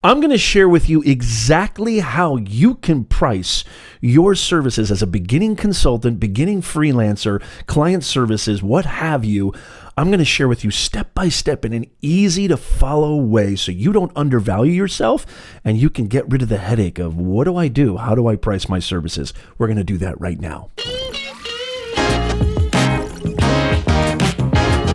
I'm going to share with you exactly how you can price your services as a beginning consultant, beginning freelancer, client services, what have you. I'm going to share with you step by step in an easy to follow way so you don't undervalue yourself and you can get rid of the headache of what do I do? How do I price my services? We're going to do that right now.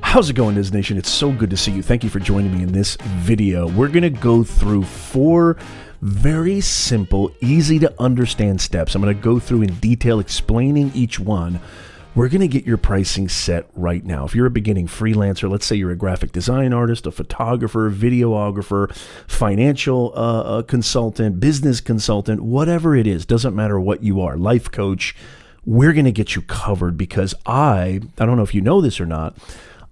How's it going, Diz Nation? It's so good to see you. Thank you for joining me in this video. We're going to go through 4 very simple, easy to understand steps. I'm going to go through in detail explaining each one. We're going to get your pricing set right now. If you're a beginning freelancer, let's say you're a graphic design artist, a photographer, videographer, financial consultant, business consultant, whatever it is, doesn't matter what you are, life coach, we're going to get you covered because I don't know if you know this or not,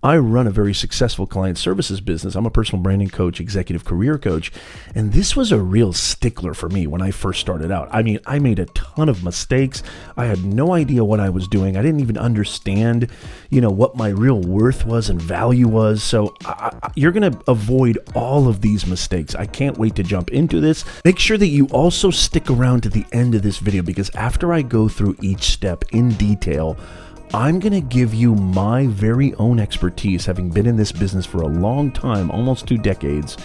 I run a very successful client services business. I'm a personal branding coach, executive career coach, and this was a real stickler for me when I first started out. I mean, I made a ton of mistakes. I had no idea what I was doing. I didn't even understand, what my real worth was and value was. So you're going to avoid all of these mistakes. I can't wait to jump into this. Make sure that you also stick around to the end of this video because after I go through each step in detail, I'm going to give you my very own expertise, having been in this business for a long time, almost 2 decades.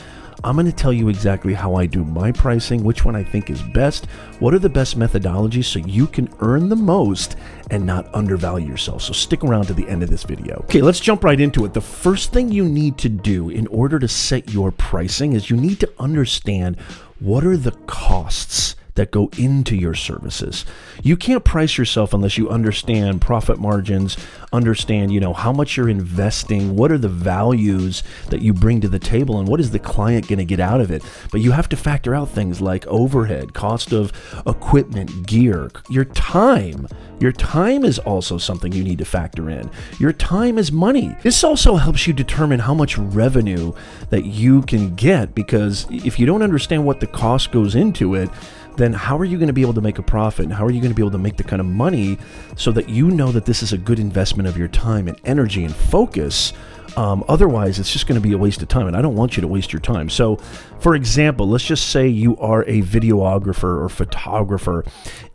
I'm going to tell you exactly how I do my pricing, which one I think is best, what are the best methodologies so you can earn the most and not undervalue yourself. So stick around to the end of this video. Okay, let's jump right into it. The first thing you need to do in order to set your pricing is you need to understand what are the costs that go into your services. You can't price yourself unless you understand profit margins, understand, how much you're investing, what are the values that you bring to the table, and what is the client going to get out of it. But you have to factor out things like overhead, cost of equipment, gear, your time. Your time is also something you need to factor in. Your time is money. This also helps you determine how much revenue that you can get, because if you don't understand what the cost goes into it, then how are you going to be able to make a profit? And how are you going to be able to make the kind of money so that you know that this is a good investment of your time and energy and focus? Otherwise, it's just going to be a waste of time, and I don't want you to waste your time. So, for example, let's just say you are a videographer or photographer,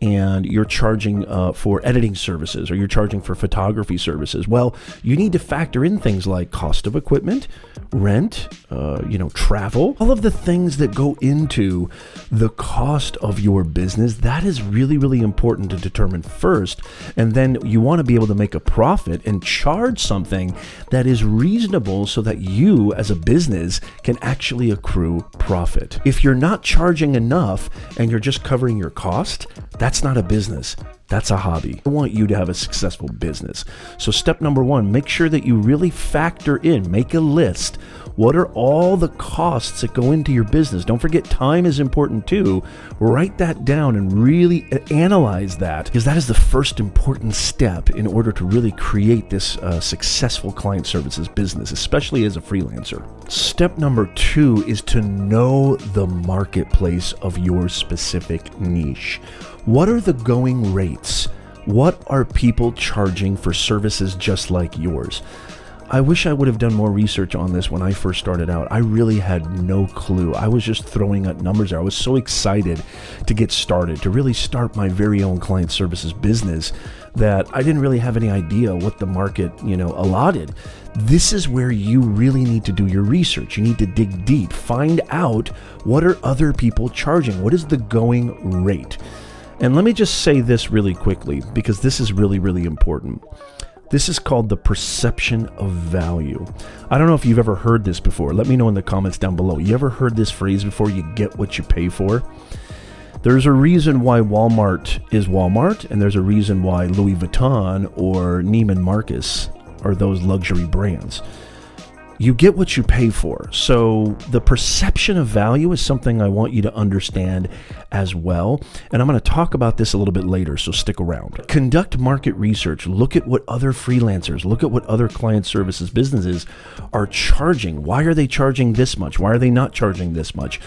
and you're charging for editing services, or you're charging for photography services. Well, you need to factor in things like cost of equipment, rent, travel, all of the things that go into the cost of your business. That is really, really important to determine first, and then you want to be able to make a profit and charge something that is reasonable so that you as a business can actually accrue profit. If you're not charging enough and you're just covering your cost, that's not a business. That's a hobby. I want you to have a successful business. So step number 1, make sure that you really factor in, make a list. What are all the costs that go into your business? Don't forget, time is important too. Write that down and really analyze that, because that is the first important step in order to really create this successful client services business, especially as a freelancer. Step number 2 is to know the marketplace of your specific niche. What are the going rates? What are people charging for services just like yours? I wish I would have done more research on this when I first started out. I really had no clue. I was just throwing out numbers there. I was so excited to get started, to really start my very own client services business, that I didn't really have any idea what the market, allotted. This is where you really need to do your research. You need to dig deep, find out what are other people charging? What is the going rate? And let me just say this really quickly, because this is really, really important. This is called the perception of value. I don't know if you've ever heard this before. Let me know in the comments down below. You ever heard this phrase before, you get what you pay for? There's a reason why Walmart is Walmart, and there's a reason why Louis Vuitton or Neiman Marcus are those luxury brands. You get what you pay for. So the perception of value is something I want you to understand as well. And I'm going to talk about this a little bit later, so stick around. Conduct market research. Look at what other freelancers, look at what other client services businesses are charging. Why are they charging this much? Why are they not charging this much?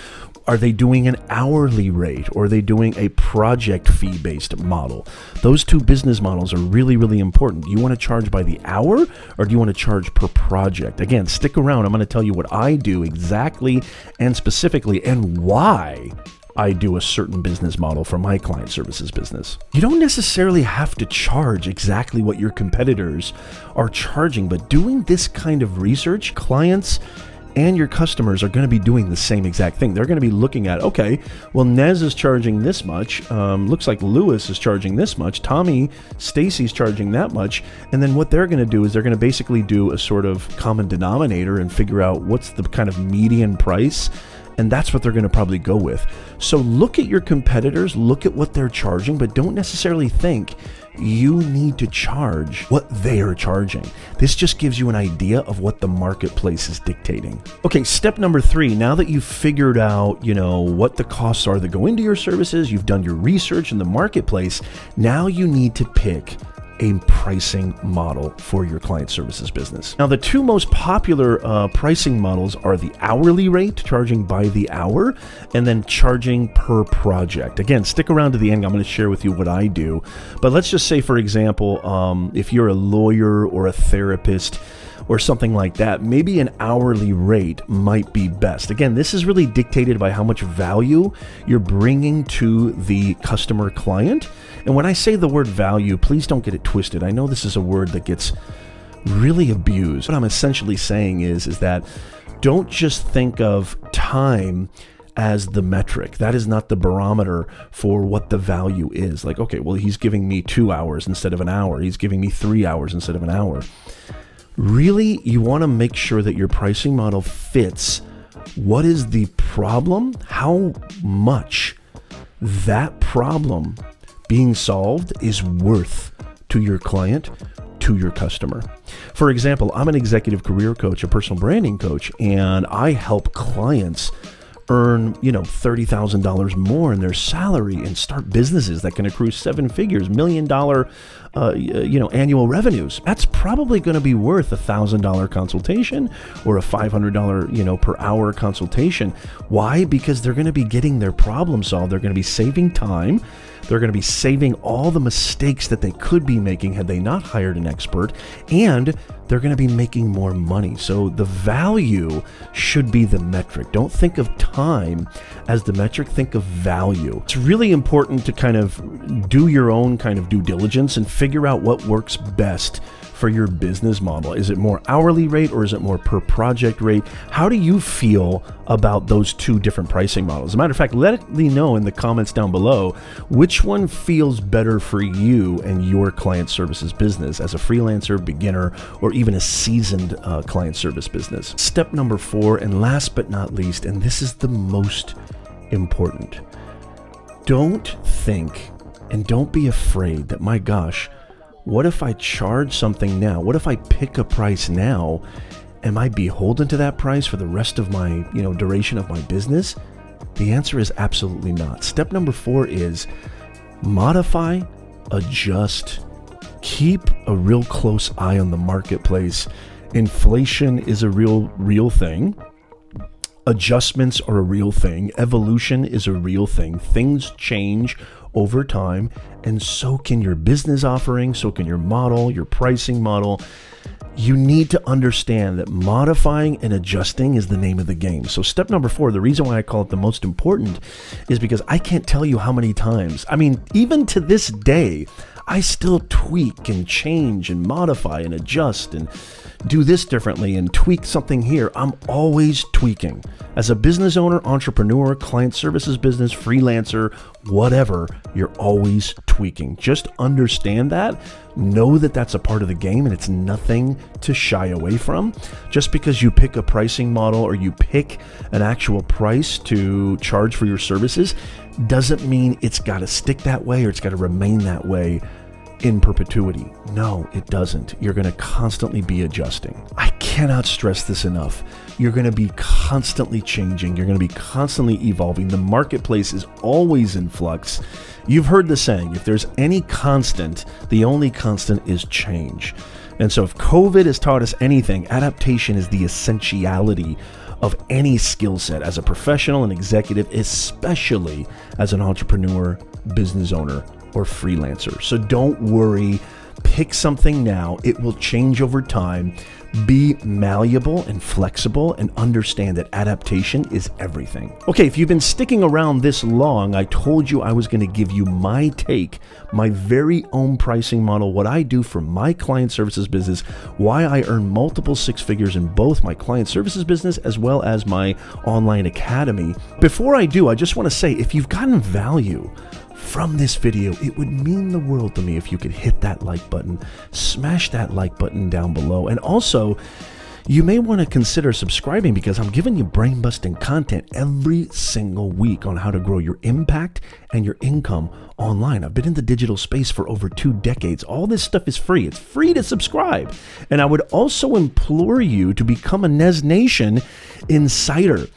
Are they doing an hourly rate, or are they doing a project fee-based model? Those two business models are really, really important. Do you want to charge by the hour, or do you want to charge per project? Again, stick around. I'm going to tell you what I do exactly and specifically, and why I do a certain business model for my client services business. You don't necessarily have to charge exactly what your competitors are charging, but doing this kind of research, clients and your customers are going to be doing the same exact thing. They're going to be looking at, okay, well, Nez is charging this much. Looks like Lewis is charging this much. Tommy, Stacy's charging that much. And then what they're going to do is they're going to basically do a sort of common denominator and figure out what's the kind of median price. And that's what they're going to probably go with. So look at your competitors, look at what they're charging, but don't necessarily think you need to charge what they are charging. This just gives you an idea of what the marketplace is dictating. Okay, step number 3, now that you've figured out, what the costs are that go into your services, you've done your research in the marketplace, now you need to pick a pricing model for your client services business. Now, the two most popular pricing models are the hourly rate, charging by the hour, and then charging per project. Again, stick around to the end. I'm going to share with you what I do. But let's just say, for example, if you're a lawyer or a therapist or something like that, maybe an hourly rate might be best. Again, this is really dictated by how much value you're bringing to the customer client. And when I say the word value, please don't get it twisted. I know this is a word that gets really abused. What I'm essentially saying is that don't just think of time as the metric. That is not the barometer for what the value is. Like, okay, well, he's giving me 2 hours instead of an hour. He's giving me 3 hours instead of an hour. Really, you want to make sure that your pricing model fits what is the problem, how much that problem being solved is worth to your client, to your customer. For example, I'm an executive career coach, a personal branding coach, and I help clients earn, $30,000 more in their salary and start businesses that can accrue 7 figures, $1 million, annual revenues. That's probably going to be worth $1,000 consultation or a $500, per hour consultation. Why? Because they're going to be getting their problem solved. They're going to be saving time. They're going to be saving all the mistakes that they could be making had they not hired an expert, and they're going to be making more money. So the value should be the metric. Don't think of time as the metric, think of value. It's really important to kind of do your own kind of due diligence and figure out what works best for your business model. Is it more hourly rate or is it more per project rate? How do you feel about those two different pricing models? As a matter of fact, let me know in the comments down below which one feels better for you and your client services business as a freelancer, beginner, or even a seasoned client service business. Step number 4, and last but not least, and this is the most important, don't think and don't be afraid that, my gosh, what if I charge something now? What if I pick a price now? Am I beholden to that price for the rest of my, duration of my business? The answer is absolutely not. Step number 4 is modify, adjust, keep a real close eye on the marketplace. Inflation is a real thing. Adjustments are a real thing. Evolution is a real thing. Things change over time, and so can your business offering, so can your model, your pricing model. You need to understand that modifying and adjusting is the name of the game. So step number 4, the reason why I call it the most important is because I can't tell you how many times, even to this day, I still tweak and change and modify and adjust and do this differently and tweak something here. I'm always tweaking. As a business owner, entrepreneur, client services business, freelancer, whatever, you're always tweaking. Just understand that. Know that that's a part of the game, and it's nothing to shy away from. Just because you pick a pricing model or you pick an actual price to charge for your services doesn't mean it's got to stick that way or it's got to remain that way in perpetuity. No, it doesn't. You're going to constantly be adjusting. I cannot stress this enough. You're going to be constantly changing. You're going to be constantly evolving. The marketplace is always in flux. You've heard the saying, if there's any constant, the only constant is change. And so if COVID has taught us anything, adaptation is the essentiality of any skill set as a professional and executive, especially as an entrepreneur, business owner, or freelancer. So don't worry. Pick something now. It will change over time. Be malleable and flexible and understand that adaptation is everything. Okay, if you've been sticking around this long, I told you I was going to give you my take, my very own pricing model, what I do for my client services business, why I earn multiple six figures in both my client services business as well as my online academy. Before I do, I just want to say, if you've gotten value from this video, it would mean the world to me if you could hit that like button, smash that like button down below. And also, you may want to consider subscribing because I'm giving you brain-busting content every single week on how to grow your impact and your income online. I've been in the digital space for over 2 decades. All this stuff is free. It's free to subscribe. And I would also implore you to become a Nez Nation Insider.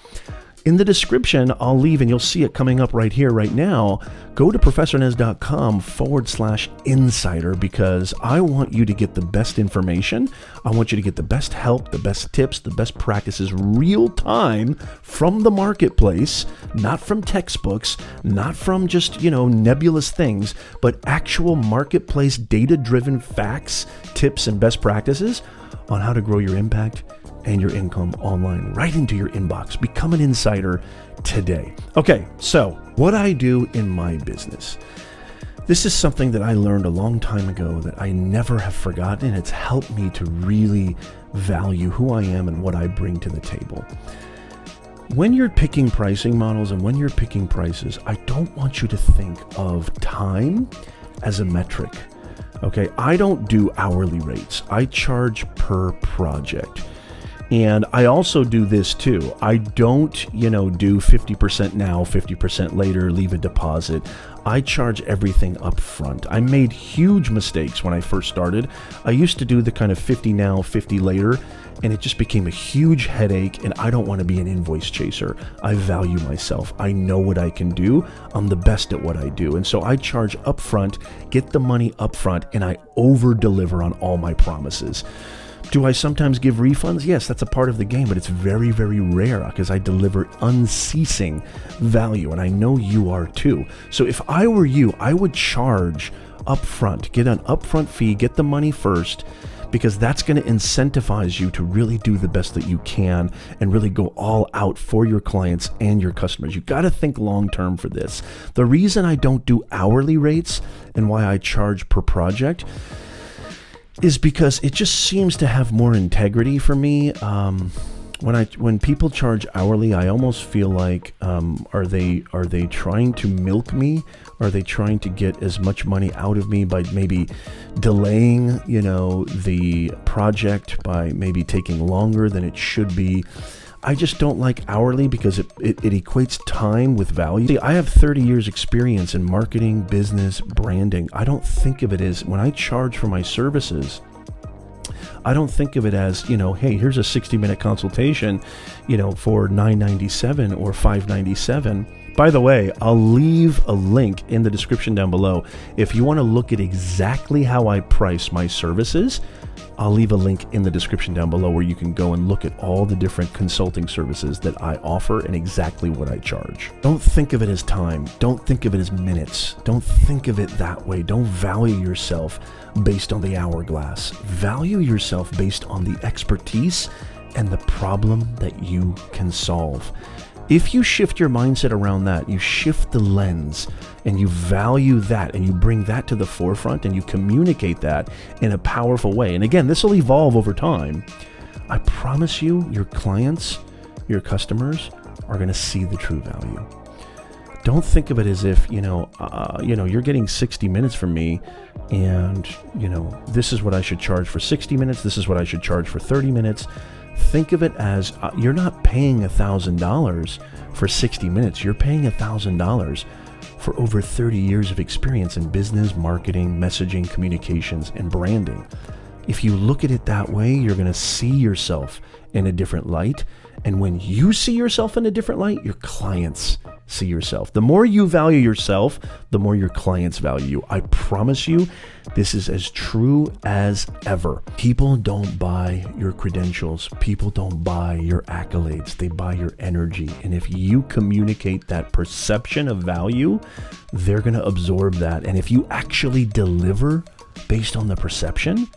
In the description, I'll leave, and you'll see it coming up right here, right now. Go to professornez.com/insider because I want you to get the best information. I want you to get the best help, the best tips, the best practices, real time from the marketplace, not from textbooks, not from just, nebulous things, but actual marketplace data-driven facts, tips, and best practices on how to grow your impact and your income online right into your inbox. Become an insider today. Okay, so what I do in my business. This is something that I learned a long time ago that I never have forgotten, and it's helped me to really value who I am and what I bring to the table. When you're picking pricing models and when you're picking prices, I don't want you to think of time as a metric. Okay, I don't do hourly rates. I charge per project. And I also do this too. I don't, do 50% now, 50% later, leave a deposit. I charge everything up front. I made huge mistakes when I first started. I used to do the kind of 50 now, 50 later, and it just became a huge headache, and I don't want to be an invoice chaser. I value myself. I know what I can do. I'm the best at what I do. And so I charge up front, get the money up front, and I over-deliver on all my promises. Do I sometimes give refunds? Yes, that's a part of the game, but it's very, very rare because I deliver unceasing value, and I know you are too. So if I were you, I would charge upfront, get an upfront fee, get the money first, because that's going to incentivize you to really do the best that you can and really go all out for your clients and your customers. You got to think long term for this. The reason I don't do hourly rates and why I charge per project is because it just seems to have more integrity for me. When people charge hourly, I almost feel like are they trying to milk me? Are they trying to get as much money out of me by maybe delaying, the project by maybe taking longer than it should be? I just don't like hourly because it equates time with value. See, I have 30 years experience in marketing, business, branding. I don't think of it as, when I charge for my services, I don't think of it as, hey, here's a 60-minute consultation, for $9.97 or $5.97. By the way, I'll leave a link in the description down below. If you want to look at exactly how I price my services, I'll leave a link in the description down below where you can go and look at all the different consulting services that I offer and exactly what I charge. Don't think of it as time. Don't think of it as minutes. Don't think of it that way. Don't value yourself based on the hourglass. Value yourself based on the expertise and the problem that you can solve. If you shift your mindset around that, you shift the lens and you value that and you bring that to the forefront and you communicate that in a powerful way. And again, this will evolve over time. I promise you, your clients, your customers are going to see the true value. Don't think of it as if, you're getting 60 minutes from me and, this is what I should charge for 60 minutes. This is what I should charge for 30 minutes. Think of it as you're not paying $1,000 for 60 minutes. You're paying $1,000 for over 30 years of experience in business, marketing, messaging, communications, and branding. If you look at it that way, you're going to see yourself in a different light. And when you see yourself in a different light, your clients see yourself. The more you value yourself, the more your clients value you. I promise you, this is as true as ever. People don't buy your credentials. People don't buy your accolades. They buy your energy. And if you communicate that perception of value, they're going to absorb that. And if you actually deliver based on the perception,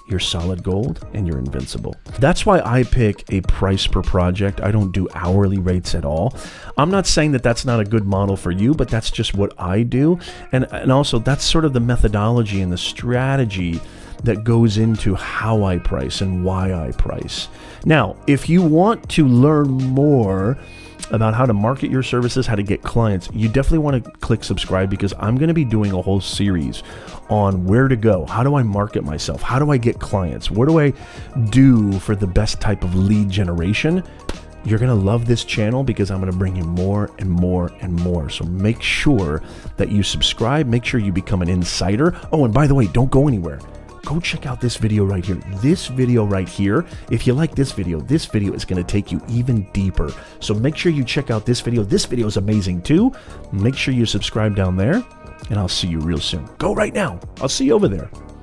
you're solid gold and you're invincible. That's why I pick a price per project. I don't do hourly rates at all. I'm not saying that that's not a good model for you, but that's just what I do. And also that's sort of the methodology and the strategy that goes into how I price and why I price. Now, if you want to learn more about how to market your services, how to get clients, you definitely want to click subscribe, because I'm going to be doing a whole series on where to go. How do I market myself? How do I get clients? What do I do for the best type of lead generation? You're going to love this channel because I'm going to bring you more and more and more. So make sure that you subscribe. Make sure you become an insider. Oh, and by the way, don't go anywhere. Go check out this video right here. This video right here. If you like this video is going to take you even deeper. So make sure you check out this video. This video is amazing too. Make sure you subscribe down there, and I'll see you real soon. Go right now. I'll see you over there.